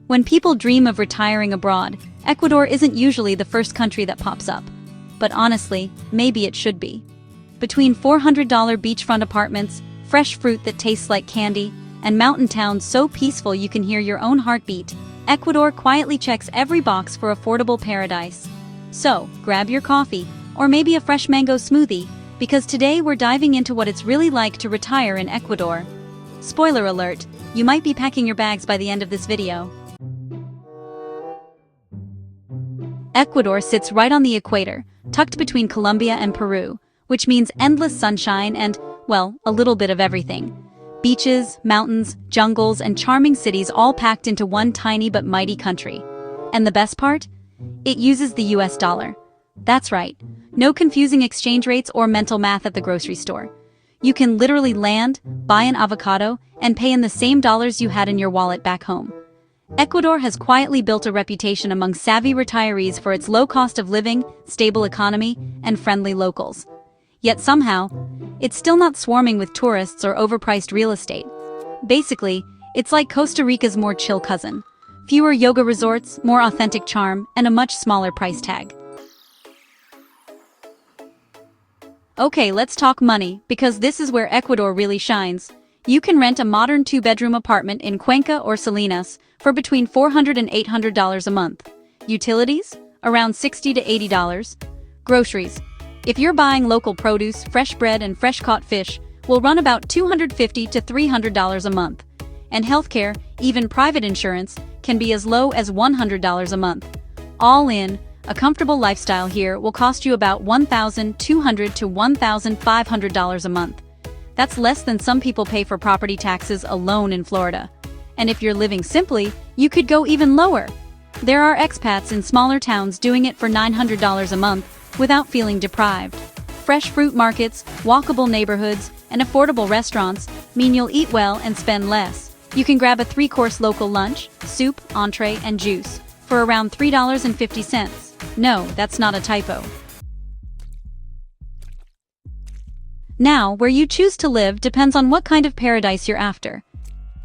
When people dream of retiring abroad, Ecuador isn't usually the first country that pops up. But honestly, maybe it should be. Between $400 beachfront apartments, fresh fruit that tastes like candy, and mountain towns so peaceful you can hear your own heartbeat, Ecuador quietly checks every box for affordable paradise. So, grab your coffee, or maybe a fresh mango smoothie, because today we're diving into what it's really like to retire in Ecuador. Spoiler alert, you might be packing your bags by the end of this video. Ecuador sits right on the equator, tucked between Colombia and Peru, which means endless sunshine and, well, a little bit of everything. Beaches, mountains, jungles, and charming cities all packed into one tiny but mighty country. And the best part? It uses the US dollar. That's right, no confusing exchange rates or mental math at the grocery store. You can literally land, buy an avocado, and pay in the same dollars you had in your wallet back home. Ecuador has quietly built a reputation among savvy retirees for its low cost of living, stable economy, and friendly locals. Yet somehow, it's still not swarming with tourists or overpriced real estate. Basically, it's like Costa Rica's more chill cousin. Fewer yoga resorts, more authentic charm, and a much smaller price tag. Okay, let's talk money, because this is where Ecuador really shines. You can rent a modern 2-bedroom apartment in Cuenca or Salinas for between $400 and $800 a month. Utilities? Around $60 to $80. Groceries. If you're buying local produce, fresh bread and fresh-caught fish, will run about $250 to $300 a month. And healthcare, even private insurance, can be as low as $100 a month. All in, a comfortable lifestyle here will cost you about $1,200 to $1,500 a month. That's less than some people pay for property taxes alone in Florida. And if you're living simply, you could go even lower. There are expats in smaller towns doing it for $900 a month without feeling deprived. Fresh fruit markets, walkable neighborhoods, and affordable restaurants mean you'll eat well and spend less. You can grab a 3-course local lunch, soup, entree, and juice for around $3.50. No, that's not a typo. Now, where you choose to live depends on what kind of paradise you're after.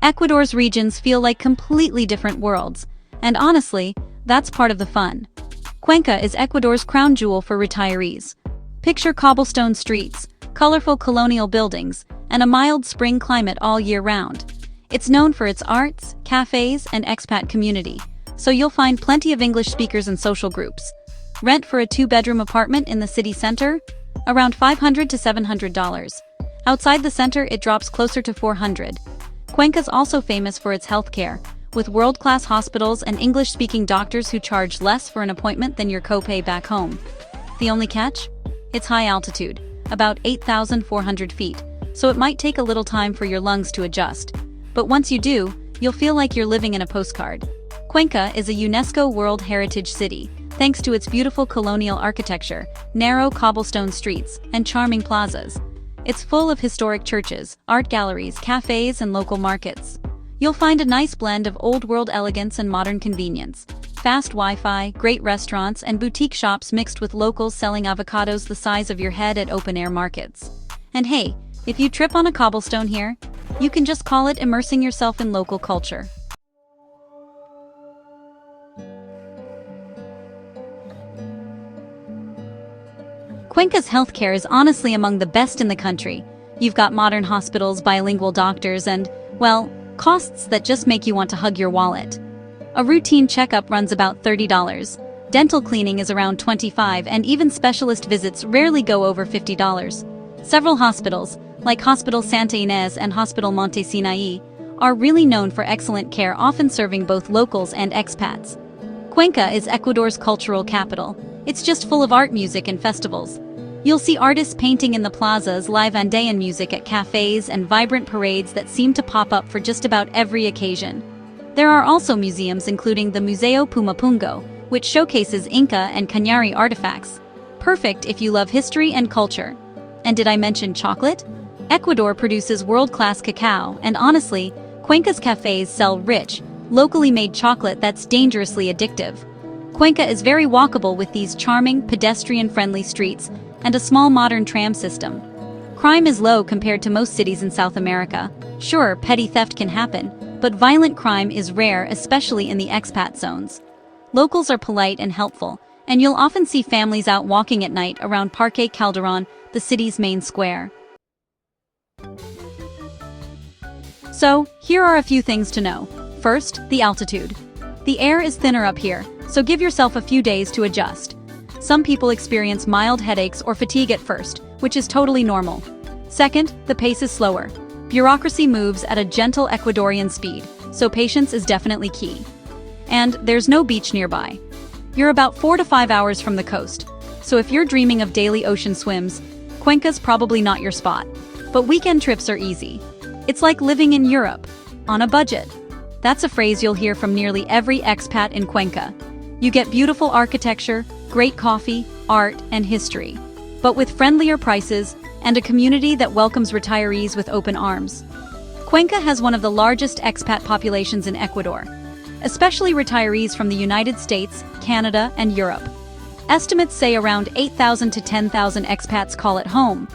Ecuador's regions feel like completely different worlds, and honestly, that's part of the fun. Cuenca is Ecuador's crown jewel for retirees. Picture cobblestone streets, colorful colonial buildings, and a mild spring climate all year round. It's known for its arts, cafes, and expat community, so you'll find plenty of English speakers and social groups. Rent for a 2-bedroom apartment in the city center? Around $500 to $700. Outside the center, it drops closer to $400. Cuenca's also famous for its healthcare, with world-class hospitals and English-speaking doctors who charge less for an appointment than your copay back home. The only catch? It's high altitude, about 8,400 feet, so it might take a little time for your lungs to adjust. But once you do, you'll feel like you're living in a postcard. Cuenca is a UNESCO World Heritage City, thanks to its beautiful colonial architecture, narrow cobblestone streets, and charming plazas. It's full of historic churches, art galleries, cafes, and local markets. You'll find a nice blend of old-world elegance and modern convenience. Fast Wi-Fi, great restaurants, and boutique shops mixed with locals selling avocados the size of your head at open-air markets. And hey, if you trip on a cobblestone here, you can just call it immersing yourself in local culture. Cuenca's healthcare is honestly among the best in the country. You've got modern hospitals, bilingual doctors, and, well, costs that just make you want to hug your wallet. A routine checkup runs about $30. Dental cleaning is around $25, and even specialist visits rarely go over $50. Several hospitals, like Hospital Santa Ynez and Hospital Monte Sinai, are really known for excellent care, often serving both locals and expats. Cuenca is Ecuador's cultural capital. It's just full of art, music, and festivals. You'll see artists painting in the plazas, live Andean music at cafes, and vibrant parades that seem to pop up for just about every occasion. There are also museums including the Museo Pumapungo, which showcases Inca and Cañari artifacts. Perfect if you love history and culture. And did I mention chocolate? Ecuador produces world-class cacao, and honestly, Cuenca's cafes sell rich, locally made chocolate that's dangerously addictive. Cuenca is very walkable with these charming, pedestrian-friendly streets and a small modern tram system. Crime is low compared to most cities in South America. Sure, petty theft can happen, but violent crime is rare, especially in the expat zones. Locals are polite and helpful, and you'll often see families out walking at night around Parque Calderon, the city's main square. So, here are a few things to know. First, the altitude. The air is thinner up here, so give yourself a few days to adjust. Some people experience mild headaches or fatigue at first, which is totally normal. Second, the pace is slower. Bureaucracy moves at a gentle Ecuadorian speed, so patience is definitely key. And there's no beach nearby. You're about 4 to 5 hours from the coast, so if you're dreaming of daily ocean swims, Cuenca's probably not your spot. But weekend trips are easy. It's like living in Europe, on a budget. That's a phrase you'll hear from nearly every expat in Cuenca. You get beautiful architecture, great coffee, art, and history, but with friendlier prices and a community that welcomes retirees with open arms. Cuenca has one of the largest expat populations in Ecuador, especially retirees from the United States, Canada, and Europe. Estimates say around 8,000 to 10,000 expats call it home.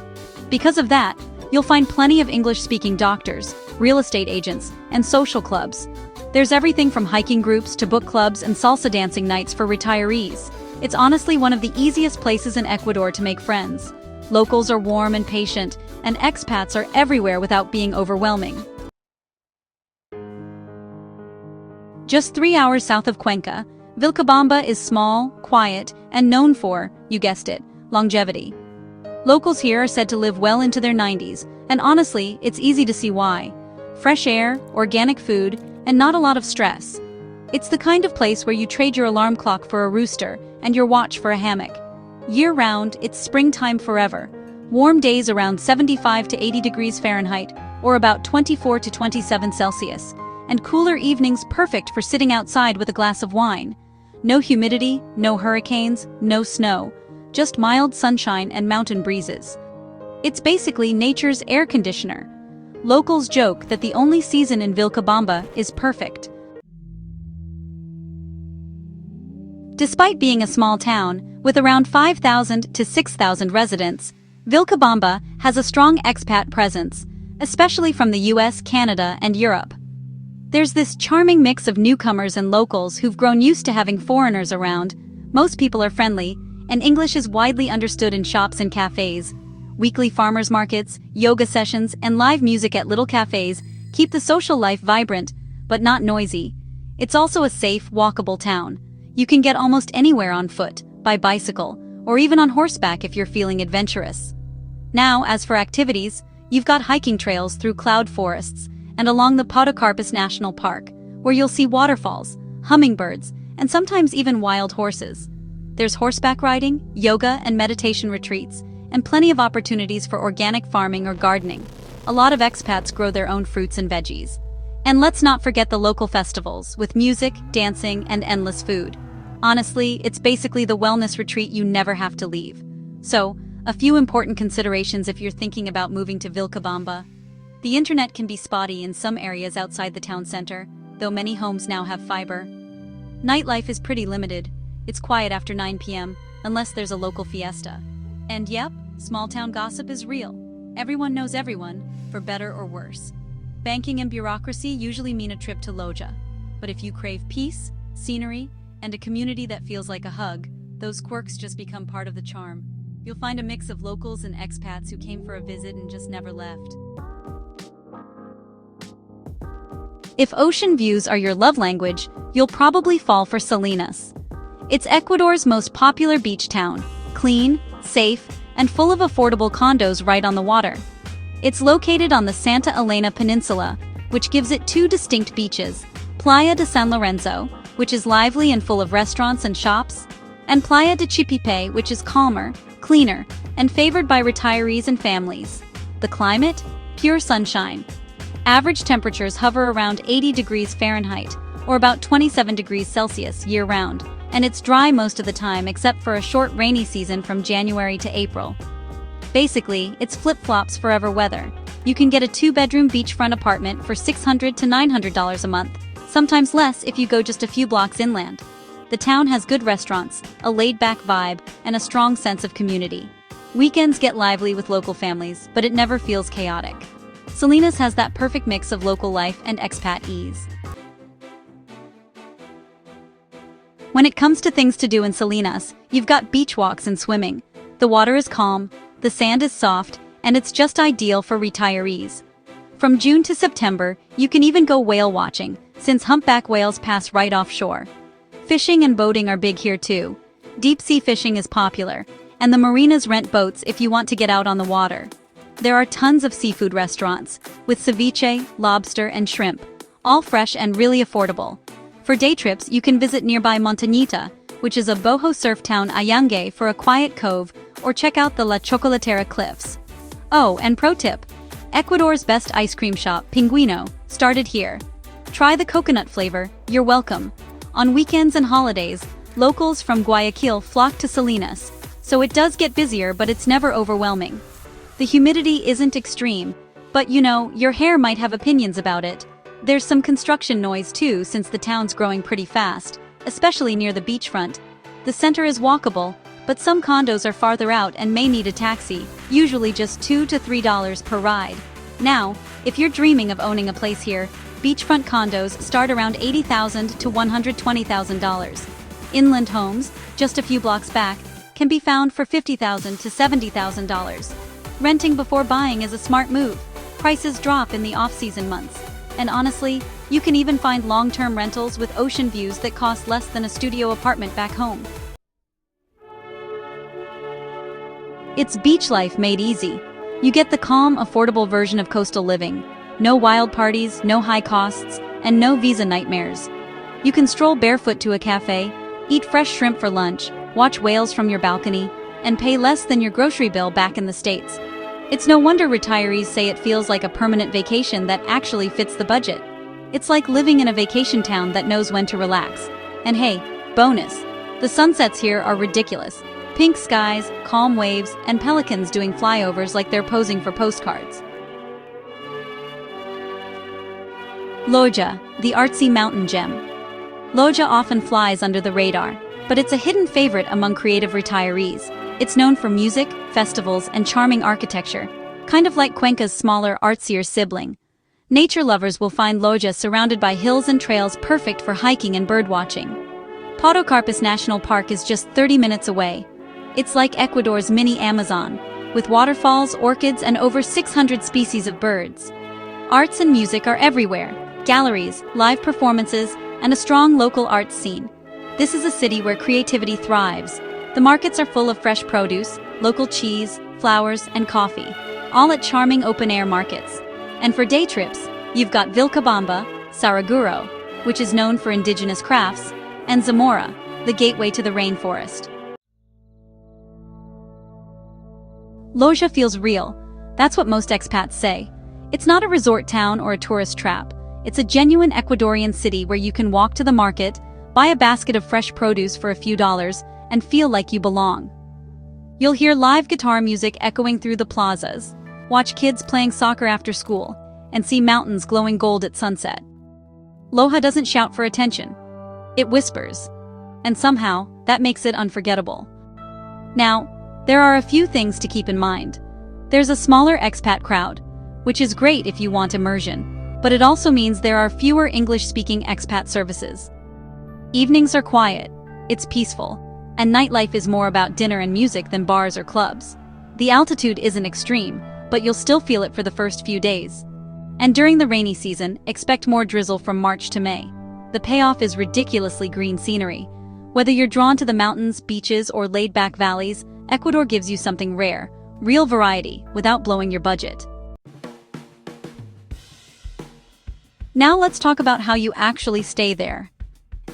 Because of that, you'll find plenty of English-speaking doctors, real estate agents, and social clubs. There's everything from hiking groups to book clubs and salsa dancing nights for retirees. It's honestly one of the easiest places in Ecuador to make friends. Locals are warm and patient, and expats are everywhere without being overwhelming. Just 3 hours south of Cuenca, Vilcabamba is small, quiet, and known for, you guessed it, longevity. Locals here are said to live well into their 90s, and honestly, it's easy to see why. Fresh air, organic food, and not a lot of stress. It's the kind of place where you trade your alarm clock for a rooster and your watch for a hammock. Year-round, it's springtime forever. Warm days around 75 to 80 degrees Fahrenheit, or about 24 to 27 Celsius, and cooler evenings perfect for sitting outside with a glass of wine. No humidity, no hurricanes, no snow, just mild sunshine and mountain breezes. It's basically nature's air conditioner. Locals joke that the only season in Vilcabamba is perfect. Despite being a small town, with around 5,000 to 6,000 residents, Vilcabamba has a strong expat presence, especially from the US, Canada, and Europe. There's this charming mix of newcomers and locals who've grown used to having foreigners around. Most people are friendly, and English is widely understood in shops and cafes. Weekly farmers markets, yoga sessions, and live music at little cafes keep the social life vibrant, but not noisy. It's also a safe, walkable town. You can get almost anywhere on foot, by bicycle, or even on horseback if you're feeling adventurous. Now, as for activities, you've got hiking trails through cloud forests and along the Podocarpus National Park, where you'll see waterfalls, hummingbirds, and sometimes even wild horses. There's horseback riding, yoga and meditation retreats, and plenty of opportunities for organic farming or gardening. A lot of expats grow their own fruits and veggies. And let's not forget the local festivals, with music, dancing, and endless food. Honestly, it's basically the wellness retreat you never have to leave. So, a few important considerations if you're thinking about moving to Vilcabamba. The internet can be spotty in some areas outside the town center, though many homes now have fiber. Nightlife is pretty limited. It's quiet after 9 p.m., unless there's a local fiesta. And yep, small-town gossip is real. Everyone knows everyone, for better or worse. Banking and bureaucracy usually mean a trip to Loja. But if you crave peace, scenery, and a community that feels like a hug, those quirks just become part of the charm. You'll find a mix of locals and expats who came for a visit and just never left. If ocean views are your love language, you'll probably fall for Salinas. It's Ecuador's most popular beach town, clean, safe, and full of affordable condos right on the water. It's located on the Santa Elena Peninsula, which gives it two distinct beaches, Playa de San Lorenzo, which is lively and full of restaurants and shops, and Playa de Chipipe, which is calmer, cleaner, and favored by retirees and families. The climate? Pure sunshine. Average temperatures hover around 80 degrees Fahrenheit, or about 27 degrees Celsius year-round, and it's dry most of the time except for a short rainy season from January to April. Basically, it's flip-flops forever weather. You can get a 2-bedroom beachfront apartment for $600 to $900 a month, sometimes less if you go just a few blocks inland. The town has good restaurants, a laid-back vibe, and a strong sense of community. Weekends get lively with local families, but it never feels chaotic. Salinas has that perfect mix of local life and expat ease. When it comes to things to do in Salinas, you've got beach walks and swimming. The water is calm, the sand is soft, and it's just ideal for retirees. From June to September, you can even go whale watching, since humpback whales pass right offshore. Fishing and boating are big here too. Deep-sea fishing is popular, and the marinas rent boats if you want to get out on the water. There are tons of seafood restaurants, with ceviche, lobster, and shrimp, all fresh and really affordable. For day trips, you can visit nearby Montañita, which is a boho surf town Ayangue for a quiet cove, or check out the La Chocolatera cliffs. Oh, and pro tip, Ecuador's best ice cream shop, Pingüino, started here. Try the coconut flavor, you're welcome. On weekends and holidays, locals from Guayaquil flock to Salinas, so it does get busier but it's never overwhelming. The humidity isn't extreme, but your hair might have opinions about it. There's some construction noise too since the town's growing pretty fast, especially near the beachfront. The center is walkable, but some condos are farther out and may need a taxi, usually just $2 to $3 per ride. Now, if you're dreaming of owning a place here, beachfront condos start around $80,000 to $120,000. Inland homes, just a few blocks back, can be found for $50,000 to $70,000. Renting before buying is a smart move. Prices drop in the off-season months. And honestly, you can even find long-term rentals with ocean views that cost less than a studio apartment back home. It's beach life made easy. You get the calm, affordable version of coastal living. No wild parties, no high costs, and no visa nightmares. You can stroll barefoot to a cafe, eat fresh shrimp for lunch, watch whales from your balcony, and pay less than your grocery bill back in the States. It's no wonder retirees say it feels like a permanent vacation that actually fits the budget. It's like living in a vacation town that knows when to relax. And hey, bonus! The sunsets here are ridiculous. Pink skies, calm waves, and pelicans doing flyovers like they're posing for postcards. Loja, the artsy mountain gem. Loja often flies under the radar, but it's a hidden favorite among creative retirees. It's known for music, festivals, and charming architecture, kind of like Cuenca's smaller, artsier sibling. Nature lovers will find Loja surrounded by hills and trails perfect for hiking and birdwatching. Podocarpus National Park is just 30 minutes away. It's like Ecuador's mini Amazon, with waterfalls, orchids, and over 600 species of birds. Arts and music are everywhere: galleries, live performances, and a strong local arts scene. This is a city where creativity thrives. The markets are full of fresh produce, local cheese, flowers, and coffee, all at charming open-air markets. And for day trips, you've got Vilcabamba, Saraguro, which is known for indigenous crafts, and Zamora, the gateway to the rainforest. Loja feels real. That's what most expats say. It's not a resort town or a tourist trap. It's a genuine Ecuadorian city where you can walk to the market, buy a basket of fresh produce for a few dollars, and feel like you belong. You'll hear live guitar music echoing through the plazas, watch kids playing soccer after school, and see mountains glowing gold at sunset. Loja doesn't shout for attention. It whispers. And somehow, that makes it unforgettable. Now, there are a few things to keep in mind. There's a smaller expat crowd, which is great if you want immersion, but it also means there are fewer English-speaking expat services. Evenings are quiet, it's peaceful, and nightlife is more about dinner and music than bars or clubs. The altitude isn't extreme, but you'll still feel it for the first few days. And during the rainy season, expect more drizzle from March to May. The payoff is ridiculously green scenery. Whether you're drawn to the mountains, beaches, or laid-back valleys, Ecuador gives you something rare, real variety, without blowing your budget. Now let's talk about how you actually stay there.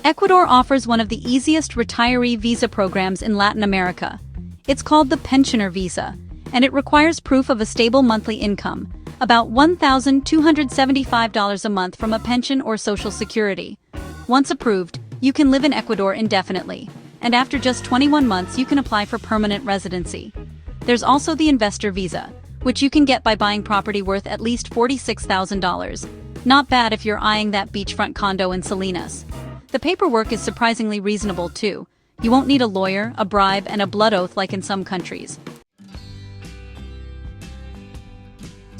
Ecuador offers one of the easiest retiree visa programs in Latin America. It's called the pensioner visa, and it requires proof of a stable monthly income, about $1,275 a month from a pension or Social Security. Once approved, you can live in Ecuador indefinitely, and after just 21 months you can apply for permanent residency. There's also the investor visa, which you can get by buying property worth at least $46,000. Not bad if you're eyeing that beachfront condo in Salinas. The paperwork is surprisingly reasonable too. You won't need a lawyer, a bribe, and a blood oath like in some countries.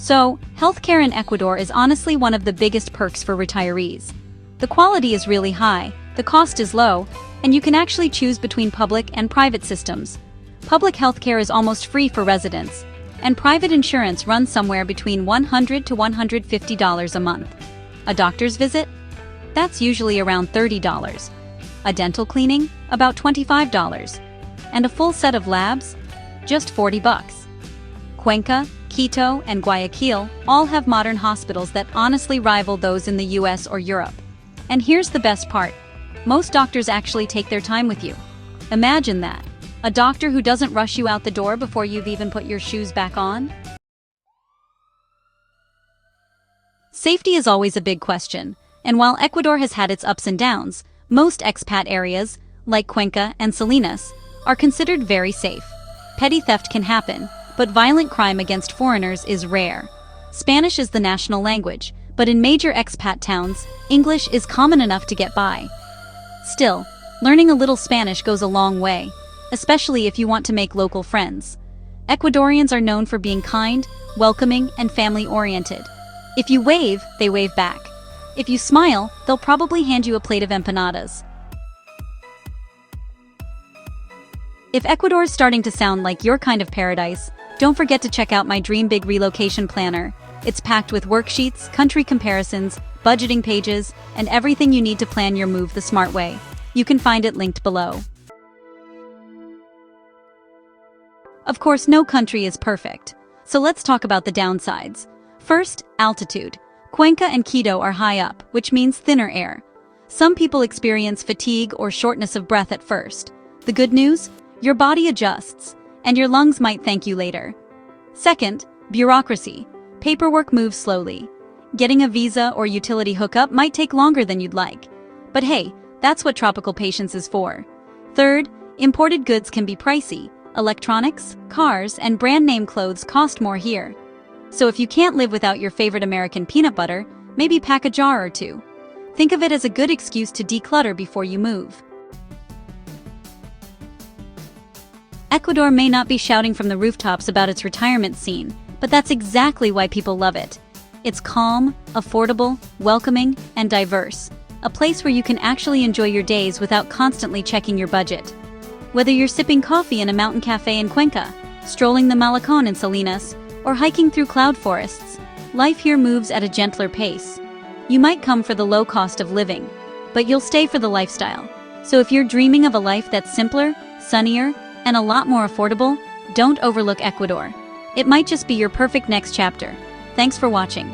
So, healthcare in Ecuador is honestly one of the biggest perks for retirees. The quality is really high, the cost is low, and you can actually choose between public and private systems. Public healthcare is almost free for residents, and private insurance runs somewhere between $100 to $150 a month. A doctor's visit? That's usually around $30. A dental cleaning? About $25. And a full set of labs? Just $40. Cuenca, Quito, and Guayaquil all have modern hospitals that honestly rival those in the US or Europe. And here's the best part. Most doctors actually take their time with you. Imagine that. A doctor who doesn't rush you out the door before you've even put your shoes back on. Safety is always a big question, and while Ecuador has had its ups and downs, most expat areas, like Cuenca and Salinas, are considered very safe. Petty theft can happen, but violent crime against foreigners is rare. Spanish is the national language, but in major expat towns, English is common enough to get by. Still, learning a little Spanish goes a long way, especially if you want to make local friends. Ecuadorians are known for being kind, welcoming, and family-oriented. If you wave, they wave back. If you smile, they'll probably hand you a plate of empanadas. If Ecuador's starting to sound like your kind of paradise, don't forget to check out my Dream Big Relocation Planner. It's packed with worksheets, country comparisons, budgeting pages, and everything you need to plan your move the smart way. You can find it linked below. Of course, no country is perfect, so let's talk about the downsides. First, altitude. Cuenca and Quito are high up, which means thinner air. Some people experience fatigue or shortness of breath at first. The good news? Your body adjusts, and your lungs might thank you later. Second, bureaucracy. Paperwork moves slowly. Getting a visa or utility hookup might take longer than you'd like. But hey, that's what tropical patience is for. Third, imported goods can be pricey. Electronics, cars, and brand-name clothes cost more here. So if you can't live without your favorite American peanut butter, maybe pack a jar or two. Think of it as a good excuse to declutter before you move. Ecuador may not be shouting from the rooftops about its retirement scene, but that's exactly why people love it. It's calm, affordable, welcoming, and diverse. A place where you can actually enjoy your days without constantly checking your budget. Whether you're sipping coffee in a mountain cafe in Cuenca, strolling the Malecón in Salinas, or hiking through cloud forests, life here moves at a gentler pace. You might come for the low cost of living, but you'll stay for the lifestyle. So if you're dreaming of a life that's simpler, sunnier, and a lot more affordable, don't overlook Ecuador. It might just be your perfect next chapter. Thanks for watching.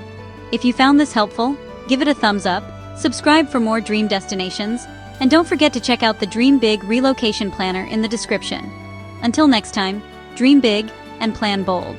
If you found this helpful, give it a thumbs up, subscribe for more dream destinations, and don't forget to check out the Dream Big Relocation Planner in the description. Until next time, dream big and plan bold.